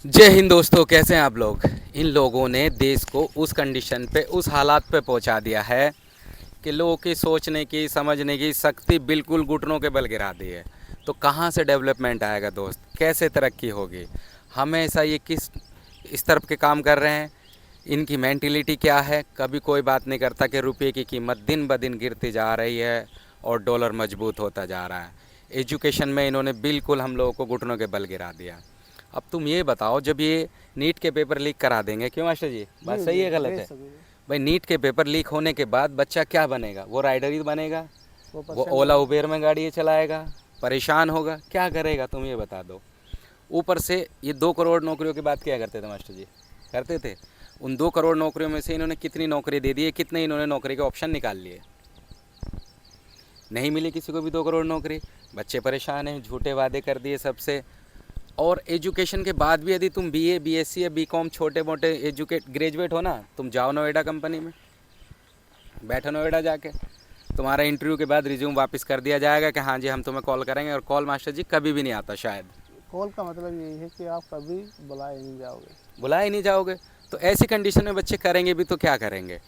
जय हिंद दोस्तों, कैसे हैं आप लोग। इन लोगों ने देश को उस कंडीशन पे, उस हालात पे पहुंचा दिया है कि लोगों की सोचने की, समझने की शक्ति बिल्कुल घुटनों के बल गिरा दी है। तो कहाँ से डेवलपमेंट आएगा दोस्त, कैसे तरक्की होगी। हमेशा ये किस इस तरफ के काम कर रहे हैं, इनकी मेंटिलिटी क्या है। कभी कोई बात नहीं करता कि रुपये की कीमत दिन ब दिन गिरती जा रही है और डॉलर मजबूत होता जा रहा है। एजुकेशन में इन्होंने बिल्कुल हम लोगों को घुटनों के बल गिरा दिया। अब तुम ये बताओ, जब ये नीट के पेपर लीक करा देंगे, क्यों मास्टर जी, बात जी सही जी है गलत है? सभी भाई नीट के पेपर लीक होने के बाद बच्चा क्या बनेगा? वो राइडर ही बनेगा, वो वो पर्सन ओला उबेर में गाड़ी चलाएगा, परेशान होगा, क्या करेगा तुम ये बता दो। ऊपर से ये 2 करोड़ नौकरियों की बात किया करते थे मास्टर जी, करते थे। उन 2 करोड़ नौकरियों में से इन्होंने कितनी नौकरी दे दी है, कितने इन्होंने नौकरी के ऑप्शन निकाल लिए? नहीं मिली किसी को भी 2 करोड़ नौकरी। बच्चे परेशान हैं, झूठे वादे कर दिए सबसे। और एजुकेशन के बाद भी यदि तुम बीए, बीएससी या बीकॉम छोटे मोटे ग्रेजुएट हो ना, तुम जाओ नोएडा कंपनी में, बैठो नोएडा जाके, तुम्हारा इंटरव्यू के बाद रिज्यूम वापस कर दिया जाएगा कि हाँ जी हम तुम्हें कॉल करेंगे। और कॉल मास्टर जी कभी भी नहीं आता शायद, कॉल का मतलब यही है कि आप कभी बुलाए नहीं जाओगे। बुलाए नहीं जाओगे। तो ऐसी कंडीशन में बच्चे करेंगे भी तो क्या करेंगे।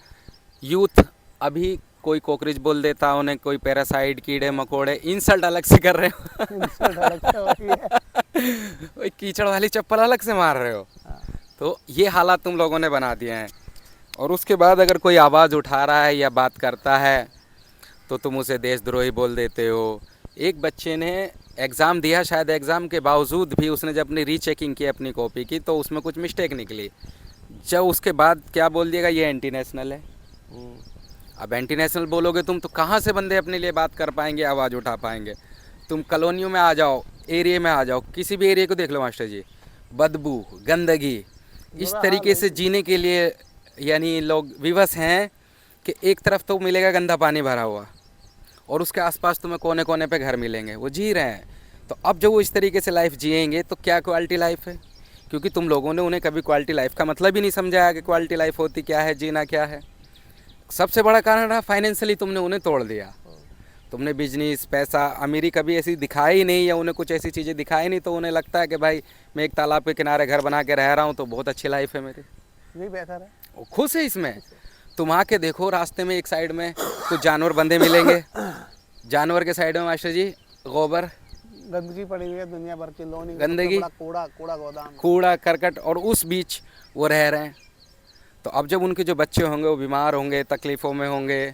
यूथ अभी कोई कॉकरोच बोल देता, उन्हें कोई पैरासाइट, कीड़े मकोड़े, इंसल्ट अलग से कर रहे हो इंसल्ट अलग से हो रही है। वही कीचड़ वाली चप्पल अलग से मार रहे हो। हाँ, तो ये हालात तुम लोगों ने बना दिए हैं। और उसके बाद अगर कोई आवाज़ उठा रहा है या बात करता है तो तुम उसे देशद्रोही बोल देते हो। एक बच्चे ने एग्ज़ाम दिया, शायद एग्ज़ाम के बावजूद भी उसने जब अपनी रीचेकिंग की, अपनी कॉपी की, तो उसमें कुछ मिस्टेक निकली। जब उसके बाद क्या बोल दिएगा, ये एंटी नेशनल है। अब एंटी नेशनल बोलोगे तुम तो कहाँ से बंदे अपने लिए बात कर पाएंगे, आवाज़ उठा पाएंगे। तुम कॉलोनियों में आ जाओ, एरिया में आ जाओ, किसी भी एरिया को देख लो मास्टर जी, बदबू, गंदगी, इस बुरा हाल तरीके है से जी। जीने के लिए यानी लोग विवश हैं कि एक तरफ तो मिलेगा गंदा पानी भरा हुआ और उसके आसपास तुम्हें कोने कोने पे घर मिलेंगे, वो जी रहे हैं। तो अब जब वो इस तरीके से लाइफ जिएंगे तो क्या क्वालिटी लाइफ है? क्योंकि तुम लोगों ने उन्हें कभी क्वालिटी लाइफ का मतलब ही नहीं समझाया कि क्वालिटी लाइफ होती क्या है, जीना क्या है। सबसे बड़ा कारण रहा फाइनेंशियली तुमने उन्हें तोड़ दिया। तुमने बिजनेस, पैसा, अमीरी कभी ऐसी दिखाई ही नहीं, या उन्हें कुछ ऐसी चीज़ें दिखाई नहीं, तो उन्हें लगता है कि भाई मैं एक तालाब के किनारे घर बना के रह रहा हूँ तो बहुत अच्छी लाइफ है मेरी, यही बेहतर है। वो खुश है इसमें। तुम आके देखो, रास्ते में एक साइड में कुछ जानवर बंदे मिलेंगे, जानवर के साइड में मास्टर जी गोबर, गंदगी पड़ी हुई है दुनिया भर की, लोनी गंदगी, कूड़ा कूड़ा गोदाम है। कूड़ा करकट, और उस बीच वो रह रहे हैं। तो अब जब उनके जो बच्चे होंगे वो बीमार होंगे, तकलीफ़ों में होंगे,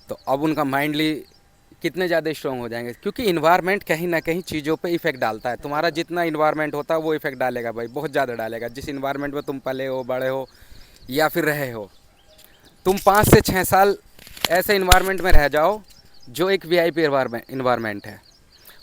तो अब उनका माइंडली कितने ज़्यादा स्ट्रॉन्ग हो जाएंगे। क्योंकि इन्वायरमेंट कहीं ना कहीं चीज़ों पे इफेक्ट डालता है। तुम्हारा जितना इन्वायरमेंट होता है वो इफेक्ट डालेगा भाई, बहुत ज़्यादा डालेगा। जिस इन्वायरमेंट में तुम पले हो, बड़े हो या फिर रहे हो, तुम 5 से 6 साल ऐसे इन्वायरमेंट में रह जाओ जो एक वीआईपी इन्वायरमेंट है,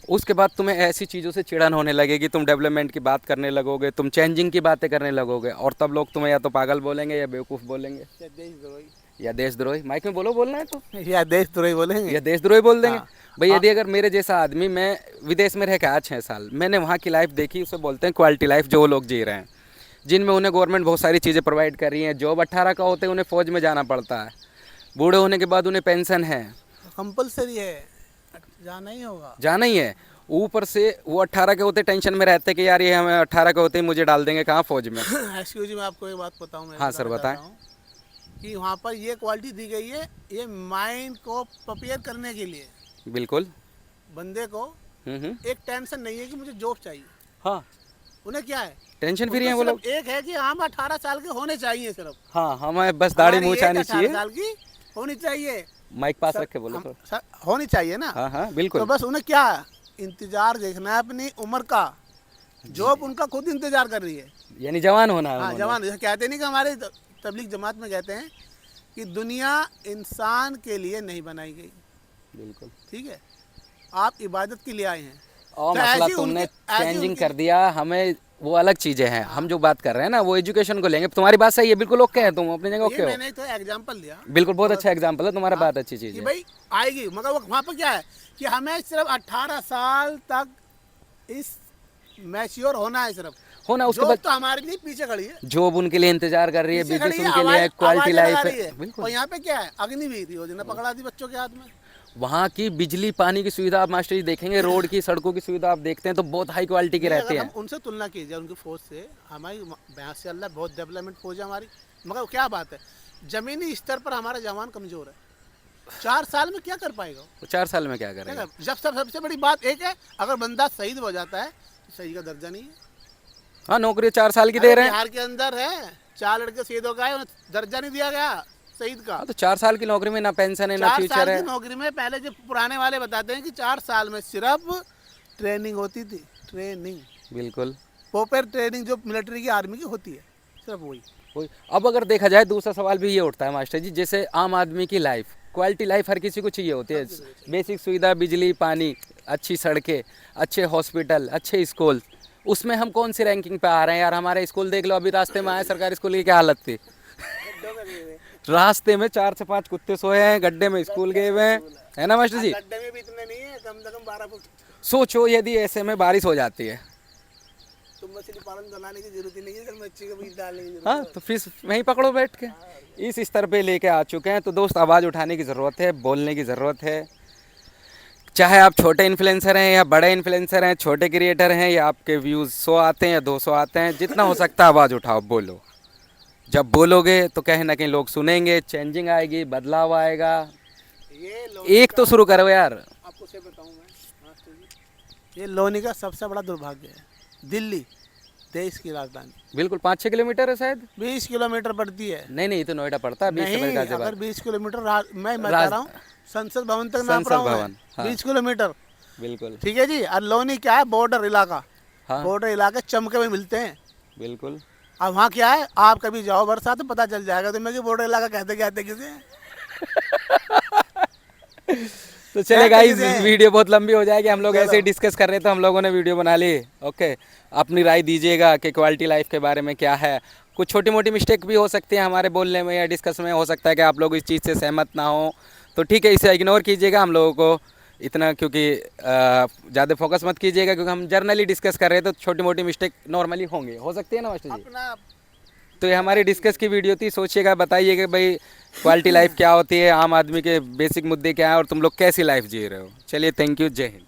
उसके बाद तुम्हें ऐसी चीज़ों से चिड़न होने लगेगी, तुम डेवलपमेंट की बात करने लगोगे, तुम चेंजिंग की बातें करने लगोगे, और तब लोग तुम्हें या तो पागल बोलेंगे या बेवकूफ़ बोलेंगे या देशद्रोही, या देशद्रोही। माइक में बोलो, बोलना है तो या देशद्रोही बोलेंगे। या देशद्रोही बोल देंगे। हाँ। भाई यदि अगर मेरे जैसा आदमी, मैं विदेश में रह के आया 6 साल, मैंने वहाँ की लाइफ देखी, उसे बोलते हैं क्वालिटी लाइफ, जो वो लोग जी रहे हैं, जिनमें उन्हें गवर्नमेंट बहुत सारी चीज़ें प्रोवाइड कर रही है। जॉब 18 का होते हैं उन्हें फ़ौज में जाना पड़ता है, बूढ़े होने के बाद उन्हें पेंशन है, कंपलसरी है, जाना ही होगा। जाना ही है। ऊपर से वो 18 के होते टेंशन में रहते कि यार ये हमें 18 के होते ही मुझे डाल देंगे कहाँ, फौज में। एक्सक्यूज जी, मैं आपको एक बात बताऊं, मैं हाँ सर, बताना बताएं। चाहता हूं कि वहाँ पर ये क्वालिटी दी गई है, ये माइंड को प्रिपेयर करने के लिए। बिल्कुल। बंदे को एक टेंशन नहीं है कि मुझे जॉब चाहिए। हाँ, उन्हें क्या है, टेंशन फ्री उनको हैं वो लोग। सिर्फ एक है कि हम 18 साल के होने चाहिए सिर्फ। हाँ, हमें बस दाढ़ी हमारी मूछ एज आनी 18 चाहिए। साल की होनी चाहिए। माइक पास सर, रख के बोलो थोड़ा। सर, होनी चाहिए ना। हाँ हाँ तो बिल्कुल। बस उन्हें क्या है, इंतजार देखना है अपनी उम्र का। जॉब उनका खुद इंतजार कर रही है। यानी जवान होना है हाँ, उन्होंने। जवान, जैसे कहते नहीं कि हमारे तबलीग जमात में कहते हैं कि दुनिया इंसान के लिए नहीं बनाई गई। बिल्कुल। ठीक है, आप इबादत के लिए आए हैं। और तो मसला ऐसी तुमने ऐसी चेंजिंग कर दिया, हमें वो अलग चीज़ें हैं। हम जो बात कर रहे हैं ना वो एजुकेशन को लेंगे। तुम्हारी बात सही है, बिल्कुल ओके है, तुम अपनी जगह ये ओके हो। मैंने तो एग्जांपल लिया, बिल्कुल, बहुत अच्छा एग्जाम्पल है तुम्हारा, बात अच्छी चीज़ कि है। भाई आएगी, मगर वो वहाँ पर क्या है कि हमें सिर्फ 18 साल तक इस मैच्योर होना है सिर्फ। हो ना, उसके जॉब बाद तो हमारे लिए पीछे खड़ी है, जॉब उनके लिए इंतजार कर रही है, पीछे खड़ी बिजनेस है, उनके लिए क्वालिटी आवाजें लगा लाइफ रही है। है। और बिल्कुल। यहाँ पे क्या है, अग्निवीर योजना पकड़ा दी बच्चों के हाथ में। वहाँ की बिजली पानी की सुविधा आप मास्टर जी देखेंगे, रोड की सड़कों की सुविधा आप देखते हैं तो बहुत हाई क्वालिटी की नहीं, रहती अगर है। हम उनसे तुलना कीजिए उनकी फौज से, हमारी माशाल्लाह बहुत डेवलपमेंट फौज है हमारी। मगर क्या बात है, जमीनी स्तर पर हमारा जवान कमजोर है। 4 साल में क्या कर पाएगा वो? वो 4 साल में क्या क्या करेगा? जब सबसे बड़ी बात एक है, अगर बंदा शहीद हो जाता है तो शहीद का दर्जा नहीं है। हाँ, नौकरी 4 साल की अरे दे रहे हैं। बिहार के अंदर है 4 लड़के शहीद हो गए, उन्हें दर्जा नहीं दिया गया शहीद का। हाँ, तो 4 साल की नौकरी में ना पेंशन है ना 4 फ्यूचर साल है। की नौकरी में पहले जो पुराने वाले बताते हैं कि 4 साल में सिर्फ ट्रेनिंग होती थी, ट्रेनिंग, बिल्कुल प्रॉपर ट्रेनिंग जो मिलिट्री की आर्मी की होती है, सिर्फ वही। वही। अब अगर देखा जाए दूसरा सवाल भी ये उठता है मास्टर जी, जैसे आम आदमी की लाइफ, क्वालिटी लाइफ हर किसी को चाहिए होती है। बेसिक सुविधा, बिजली पानी, अच्छी सड़कें, अच्छे हॉस्पिटल, अच्छे स्कूल, उसमें हम कौन सी रैंकिंग पे आ रहे हैं यार? हमारे स्कूल देख लो, अभी रास्ते में आए सरकारी स्कूल की क्या हालत थी। रास्ते में 4 से 5 कुत्ते सोए हैं, गड्ढे में स्कूल गए हुए हैं, है ना मास्टर जी? गड्ढे में भी इतने नहीं है, कम से कम 12 फुट। सोचो यदि ऐसे में बारिश हो जाती है, तो मछली पालन बनाने की जरूरत ही नहीं है, सिर्फ मच्छी का बीज डालने की जरूरत हाँ, तो फिश वहीं पकड़ो बैठ के। इस स्तर पे लेके आ चुके हैं, तो दोस्त आवाज़ उठाने की ज़रूरत है, बोलने की ज़रूरत है। चाहे आप छोटे इन्फ्लुएंसर हैं या बड़े इन्फ्लुएंसर हैं, छोटे क्रिएटर हैं या आपके व्यूज़ 100 आते हैं या 200 आते हैं, जितना हो सकता है आवाज़ उठाओ, बोलो। जब बोलोगे तो कहीं ना कहीं लोग सुनेंगे, चेंजिंग आएगी, बदलाव आएगा। है। ये एक तो शुरू करो यार। आपको से बताऊं मैं मास्टर जी, ये लोनी का सबसे बड़ा दुर्भाग्य है। दिल्ली देश की राजधानी बिल्कुल 5-6 किलोमीटर है शायद। 20 किलोमीटर पड़ती है। नहीं नहीं, ये तो नोएडा पड़ता है 20 से नहीं, गाजियाबाद। अगर 20 किलोमीटर मैं बता रहा हूँ, संसद भवन तक नाप संसद रहा हूँ भवन, हाँ। 20 किलोमीटर, बिल्कुल, ठीक है जी। और लोनी क्या है, बॉर्डर इलाका, हाँ बॉर्डर इलाके चमके में मिलते हैं। बिल्कुल। अब वहाँ क्या है, आप कभी जाओ बरसात तो पता चल जाएगा तुम्हें कि बॉर्डर इलाका कहते कहते किसे। तो चले क्या गाइस, चीज़ें हैं? वीडियो बहुत लंबी हो जाएगी, हम लोग ऐसे ही चलो। डिस्कस कर रहे थे, हम लोगों ने वीडियो बना ली। ओके, अपनी राय दीजिएगा कि क्वालिटी लाइफ के बारे में क्या है। कुछ छोटी मोटी मिस्टेक भी हो सकती है हमारे बोलने में या डिस्कस में, हो सकता है कि आप लोग इस चीज़ से सहमत ना हो, तो ठीक है, इसे इग्नोर कीजिएगा हम लोगों को इतना, क्योंकि ज़्यादा फोकस मत कीजिएगा, क्योंकि हम जर्नली डिस्कस कर रहे हैं तो छोटी मोटी मिस्टेक नॉर्मली होंगे, हो सकती है ना मास्टर जी? अपना तो ये हमारी डिस्कस की वीडियो थी। सोचिएगा, बताइए कि भाई क्वालिटी लाइफ क्या होती है, आम आदमी के बेसिक मुद्दे क्या हैं और तुम लोग कैसी लाइफ जी रहे हो। चलिए, थैंक यू, जय हिंद।